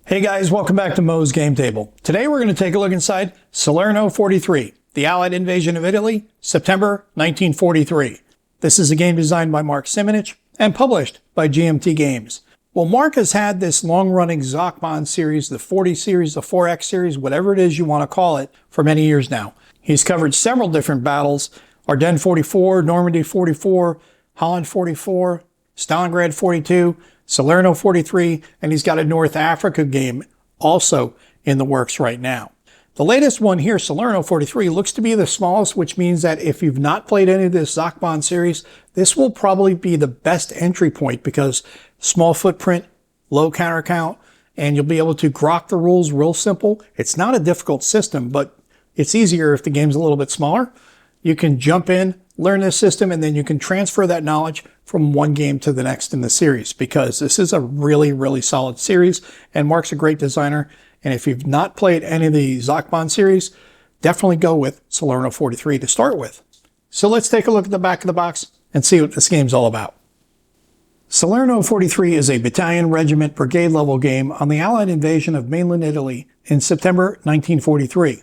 Hey guys, welcome back to Mo's Game Table. Today we're going to take a look inside Salerno 43, the Allied invasion of Italy, September 1943. This is a game designed by Mark Simonich and published by GMT Games. Well, Mark has had this long-running Zachman series, the 40 series, the 4X series, whatever it is you want to call it, for many years now. He's covered several different battles: Ardennes 44, Normandy 44, Holland 44, Stalingrad 42, Salerno 43, and he's got a North Africa game also in the works right now. The latest one here, Salerno 43, looks to be the smallest, which means that if you've not played any of this Zachman series, this will probably be the best entry point because small footprint, low counter count, and you'll be able to grok the rules real simple. It's not a difficult system, but it's easier if the game's a little bit smaller. You can jump in, learn this system, and then you can transfer that knowledge from one game to the next in the series, because this is a really, really solid series, and Mark's a great designer. And if you've not played any of the Zachman series, definitely go with Salerno 43 to start with. So let's take a look at the back of the box and see what this game's all about. Salerno 43 is a battalion, regiment, brigade level game on the Allied invasion of mainland Italy in September 1943.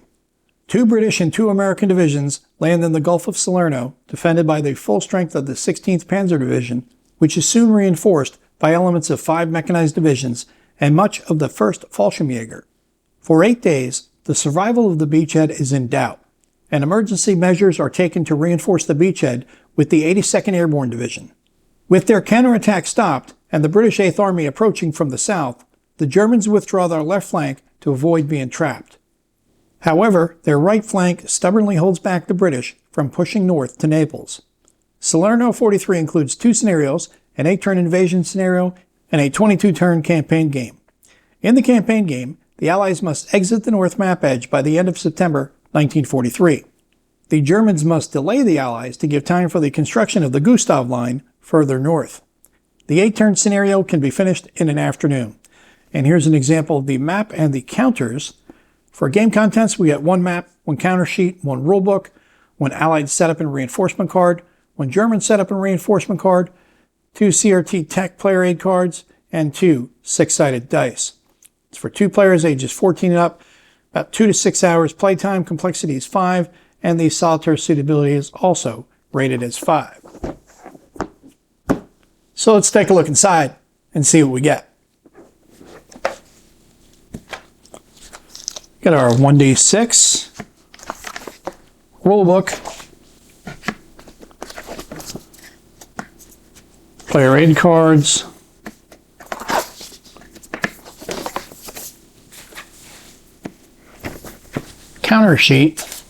2 British and 2 American divisions land in the Gulf of Salerno, defended by the full strength of the 16th Panzer Division, which is soon reinforced by elements of 5 mechanized divisions and much of the 1st Fallschirmjäger. For 8 days, the survival of the beachhead is in doubt, and emergency measures are taken to reinforce the beachhead with the 82nd Airborne Division. With their counterattack stopped and the British 8th Army approaching from the south, the Germans withdraw their left flank to avoid being trapped. However, their right flank stubbornly holds back the British from pushing north to Naples. Salerno 43 includes 2 scenarios, an 8-turn invasion scenario and a 22-turn campaign game. In the campaign game, the Allies must exit the north map edge by the end of September 1943. The Germans must delay the Allies to give time for the construction of the Gustav Line further north. The 8-turn scenario can be finished in an afternoon. And here's an example of the map and the counters. For game contents, we get 1 map, 1 counter sheet, 1 rulebook, 1 Allied setup and reinforcement card, 1 German setup and reinforcement card, 2 CRT Tech player aid cards, and 2 6-sided dice. It's for 2 players ages 14 and up, about 2 to 6 hours playtime, complexity is 5, and the solitaire suitability is also rated as 5. So let's take a look inside and see what we get. Got our 1d6 rulebook, player aid cards, counter sheet,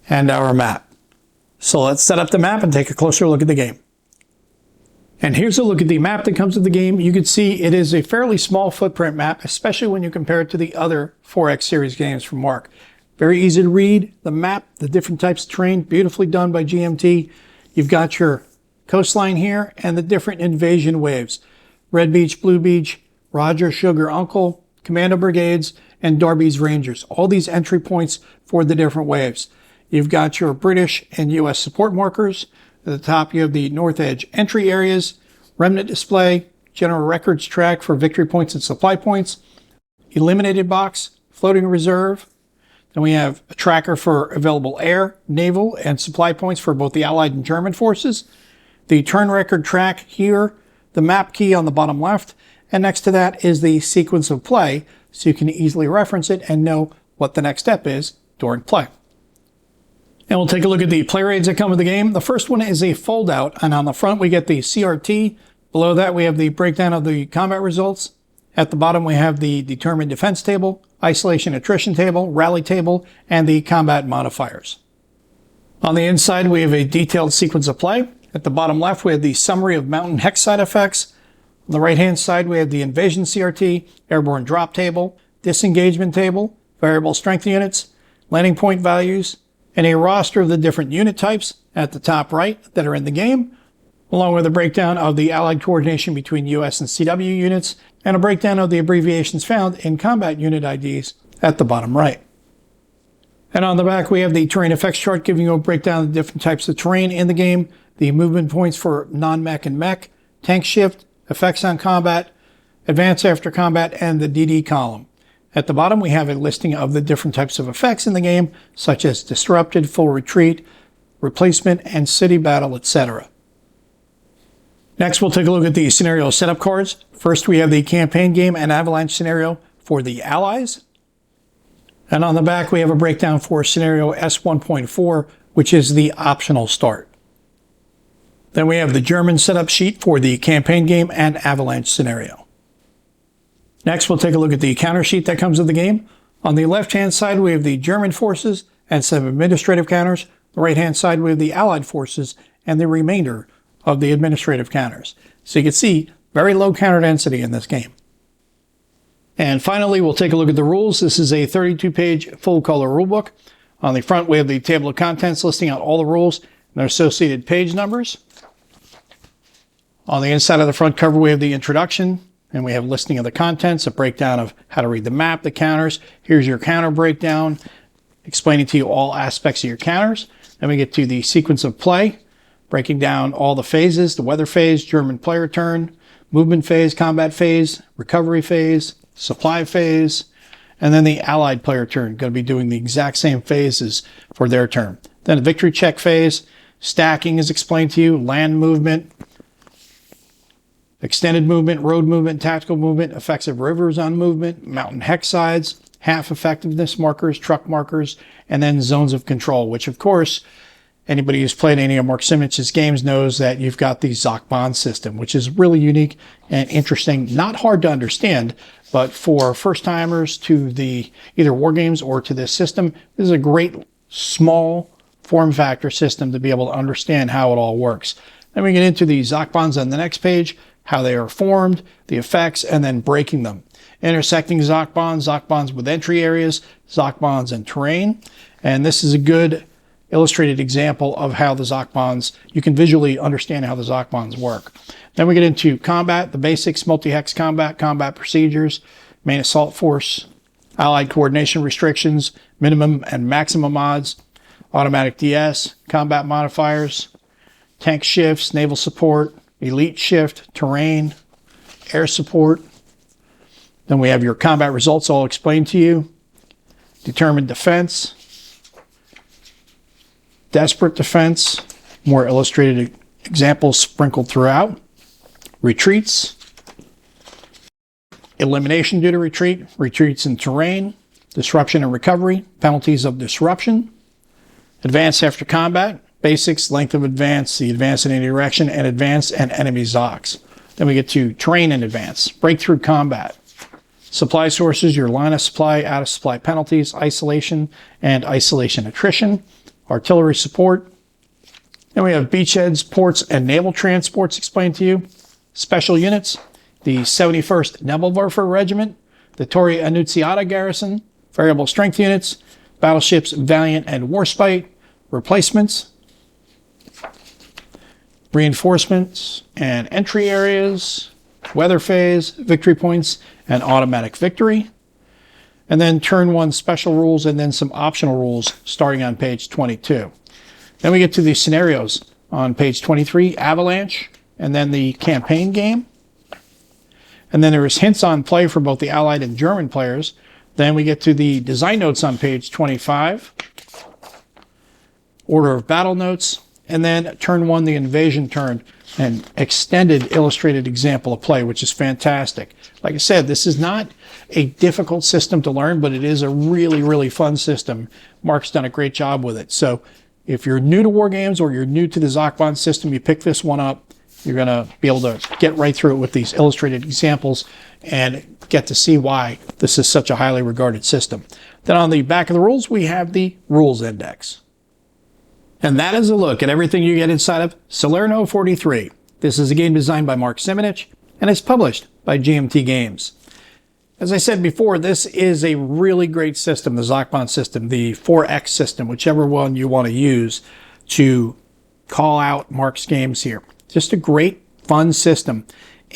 and our map. So let's set up the map and take a closer look at the game. And here's a look at the map that comes with the game. You can see it is a fairly small footprint map, especially when you compare it to the other 4X series games from Mark. Very easy to read. The map, the different types of terrain, beautifully done by GMT. You've got your coastline here and the different invasion waves. Red Beach, Blue Beach, Roger, Sugar, Uncle, Commando Brigades, and Darby's Rangers. All these entry points for the different waves. You've got your British and US support markers. At the top, you have the North Edge entry areas, remnant display, general records track for victory points and supply points, eliminated box, floating reserve. Then we have a tracker for available air, naval, and supply points for both the Allied and German forces. The turn record track here, the map key on the bottom left, and next to that is the sequence of play, so you can easily reference it and know what the next step is during play. And we'll take a look at the player aids that come with the game. The first one is a fold-out, and on the front we get the CRT. Below that we have the breakdown of the combat results. At the bottom we have the determined defense table, isolation attrition table, rally table, and the combat modifiers. On the inside we have a detailed sequence of play. At the bottom left we have the summary of mountain hex side effects. On the right-hand side we have the invasion CRT, airborne drop table, disengagement table, variable strength units, landing point values, and a roster of the different unit types at the top right that are in the game, along with a breakdown of the Allied coordination between US and CW units, and a breakdown of the abbreviations found in combat unit IDs at the bottom right. And on the back we have the terrain effects chart giving you a breakdown of the different types of terrain in the game, the movement points for non-mech and mech, tank shift, effects on combat, advance after combat, and the DD column. At the bottom, we have a listing of the different types of effects in the game, such as disrupted, full retreat, replacement, and city battle, etc. Next, we'll take a look at the scenario setup cards. First, we have the campaign game and avalanche scenario for the Allies. And on the back, we have a breakdown for scenario S1.4, which is the optional start. Then we have the German setup sheet for the campaign game and avalanche scenario. Next, we'll take a look at the counter sheet that comes with the game. On the left-hand side, we have the German forces and some administrative counters. The right-hand side, we have the Allied forces and the remainder of the administrative counters. So you can see very low counter density in this game. And finally, we'll take a look at the rules. This is a 32-page full-color rulebook. On the front, we have the table of contents listing out all the rules and their associated page numbers. On the inside of the front cover, we have the introduction, and we have a listing of the contents, a breakdown of how to read the map, the counters. Here's your counter breakdown, explaining to you all aspects of your counters. Then we get to the sequence of play, breaking down all the phases, the weather phase, German player turn, movement phase, combat phase, recovery phase, supply phase, and then the Allied player turn, going to be doing the exact same phases for their turn. Then a victory check phase, stacking is explained to you, land movement, extended movement, road movement, tactical movement, effects of rivers on movement, mountain hex sides, half effectiveness markers, truck markers, and then zones of control, which of course, anybody who's played any of Mark Simich's games knows that you've got the Zachbahn system, which is really unique and interesting, not hard to understand, but for first-timers to the either war games or to this system, this is a great small form factor system to be able to understand how it all works. Then we get into the Zachbahns on the next page, how they are formed, the effects, and then breaking them. Intersecting Zachbahns, Zachbahns with entry areas, Zachbahns and terrain. And this is a good illustrated example of how the Zachbahns, you can visually understand how the Zachbahns work. Then we get into combat, the basics, multi-hex combat, combat procedures, main assault force, allied coordination restrictions, minimum and maximum odds, automatic DS, combat modifiers, tank shifts, naval support, elite shift, terrain, air support. Then we have your combat results all explained to you. Determined defense, desperate defense, more illustrated examples sprinkled throughout. Retreats, elimination due to retreat, retreats in terrain, disruption and recovery, penalties of disruption, advance after combat, basics, length of advance, the advance in any direction, and advance and enemy Zocs. Then we get to terrain and advance, breakthrough combat, supply sources, your line of supply, out of supply penalties, isolation and isolation attrition, artillery support. Then we have beachheads, ports, and naval transports explained to you. Special units, the 71st Nebelwerfer Regiment, the Torre Annunziata Garrison, variable strength units, battleships Valiant and Warspite, replacements, reinforcements and entry areas, weather phase, victory points, and automatic victory. And then turn one special rules and then some optional rules starting on page 22. Then we get to the scenarios on page 23, Avalanche, and then the campaign game. And then there is hints on play for both the Allied and German players. Then we get to the design notes on page 25, order of battle notes, and then turn one, the invasion turn, an extended illustrated example of play, which is fantastic. Like I said, this is not a difficult system to learn, but it is a really, really fun system. Mark's done a great job with it. So if you're new to war games or you're new to the Zachbahn system, you pick this one up, you're going to be able to get right through it with these illustrated examples and get to see why this is such a highly regarded system. Then on the back of the rules, we have the rules index. And that is a look at everything you get inside of Salerno 43. This is a game designed by Mark Simich and is published by GMT Games. As I said before, this is a really great system, the Zachbahn system, the 4X system, whichever one you want to use to call out Mark's games here. Just a great, fun system.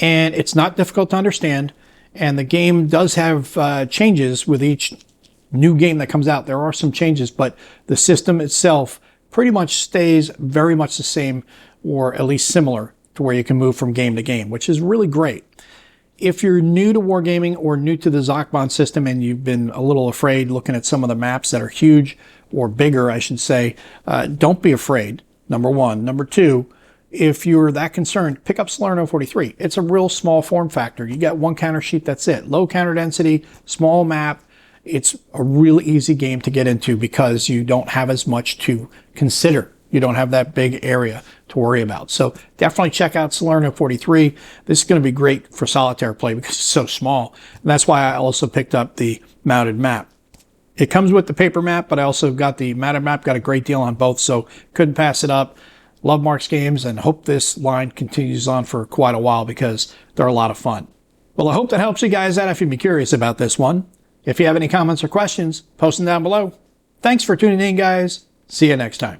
And it's not difficult to understand. And the game does have changes with each new game that comes out. There are some changes, but the system itself pretty much stays very much the same, or at least similar to where you can move from game to game, which is really great. If you're new to wargaming or new to the Zachbond system and you've been a little afraid looking at some of the maps that are huge or bigger, I should say, don't be afraid, number one. Number two, if you're that concerned, pick up Salerno 43. It's a real small form factor. You got one counter sheet, that's it. Low counter density, small map. It's a really easy game to get into because you don't have as much to consider. You don't have that big area to worry about. So definitely check out Salerno 43. This is going to be great for solitaire play because it's so small. And that's why I also picked up the mounted map. It comes with the paper map, but I also got the mounted map, got a great deal on both, so couldn't pass it up. Love Mark's games and hope this line continues on for quite a while because they're a lot of fun. Well, I hope that helps you guys out if you'd be curious about this one. If you have any comments or questions, post them down below. Thanks for tuning in, guys. See you next time.